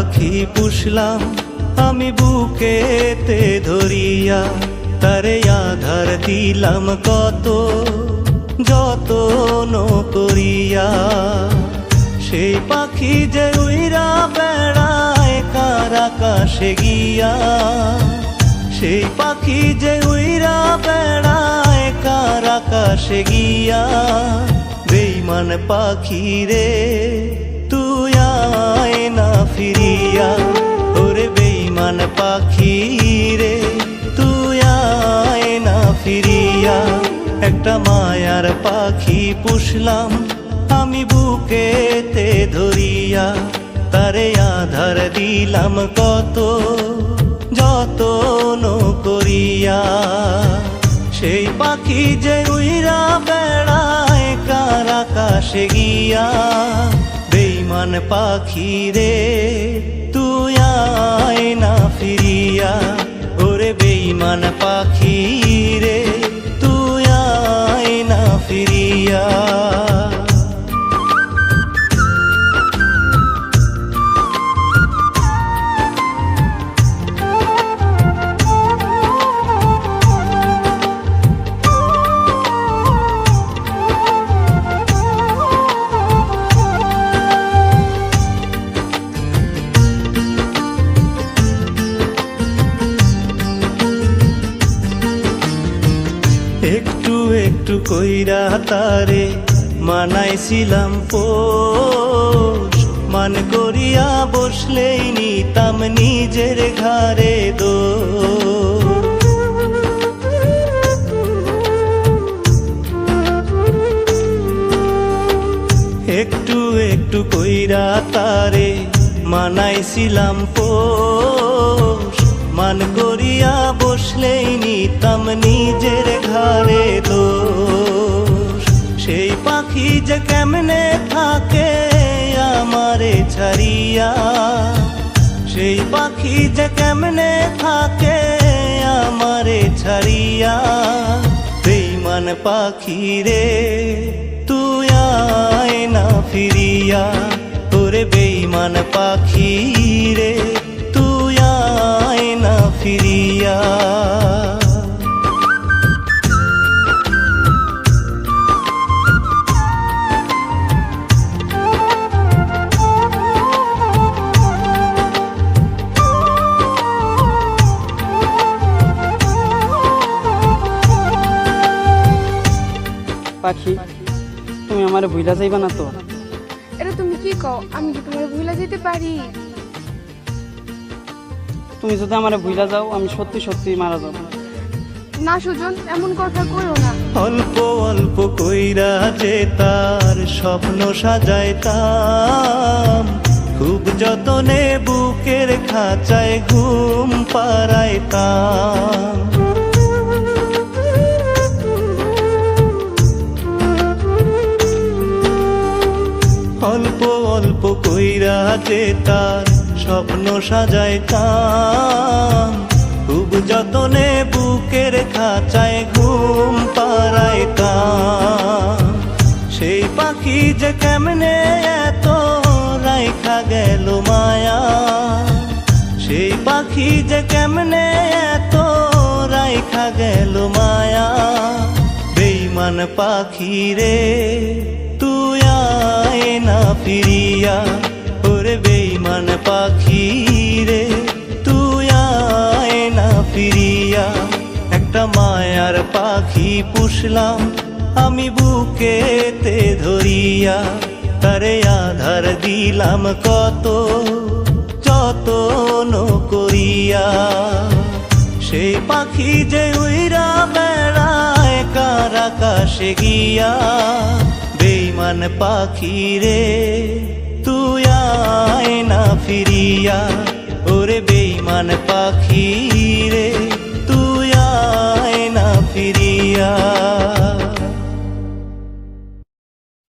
পাখি পুষলাম আমি বুকেতে ধরিয়া, তারে আধার দিলাম কত যতন করিয়া। সেই পাখি যে উইরা বেড়ায় কার আকাশে গিয়া, সেই পাখি যে উইরা বেড়ায় কার আকাশে গিয়া। বেঈমান পাখি রে তুই আয় না ফিরিয়া, ওরে বেঈমান পাখি রে তুই আয় না ফিরিয়া। একটা মায়ার পাখি পুষলাম আমি বুকেতে ধরিয়া, তারে আধার দিলাম কত যতন করিয়া। সেই পাখি যে উইরা বেড়ায় কার আকাশে গিয়া। বেঈমান পাখি রে তুই আয় না ফিরিয়া, ওরে বেঈমান পাখি রে তুই আয় না ফিরিয়া। একটু একটু কইরা তারে মানাইছিলাম পোষ, মান করিয়া বসলেই নিতাম নিজের ঘাড়ে দোষ। একটু একটু কইরা তারে মানাইছিলাম পোষ, মান করিয়া বসলেই নিতাম নিজের ঘাড়ে দোষ। সেই পাখি যে কেমনে থাকে আমারে ছাড়িয়া, সেই পাখি যে কেমনে থাকে আমারে ছাড়িয়া। বেঈমান পাখি রে তুই আয় না ফিরিয়া, তোরে বেঈমান পাখি রে তুই আয় না ফিরিয়া। পাখি তুমি আমারে ভুইলা যাইবা না তো? এটা তুমি কি কও? আমি কি তোমার ভুলা যেতে পারি? তুমি যদি আমারে ভুইলা যাও আমি সত্যি সত্যি মারা যাব। না সুজন, এমন কথা কইও না। অল্প অল্প কইরা যে তার স্বপ্ন সাজাইতাম, খুব যতনে বুকের খাঁচায় ঘুম পাড়াইতাম। অল্প অল্প কইরা যে তার স্বপ্ন সাজাইতাম, খুব যতনে বুকের খাঁচায় ঘুম পাড়াইতাম। সেই পাখি যে কেমনে এত রাইখা গেল মায়া, সেই পাখি যে কেমনে এত রাইখা গেল মায়া। বেঈমান পাখি রে তুই আয় না ফিরিয়া, ওরে বেঈমান পাখি রে তুই আয় না ফিরিয়া। একটা মায়ার পাখি পুষলাম আমি বুকেতে ধরিয়া, তারে আধার দিলাম কত যতন করিয়া। সেই পাখি যে উইরা বেড়ায় কার আকাশে গিয়া। বেঈমান পাখি রে তুই আয় না ফিরিয়া, ওরে বেঈমান পাখি রে তুই আয় না ফিরিয়া।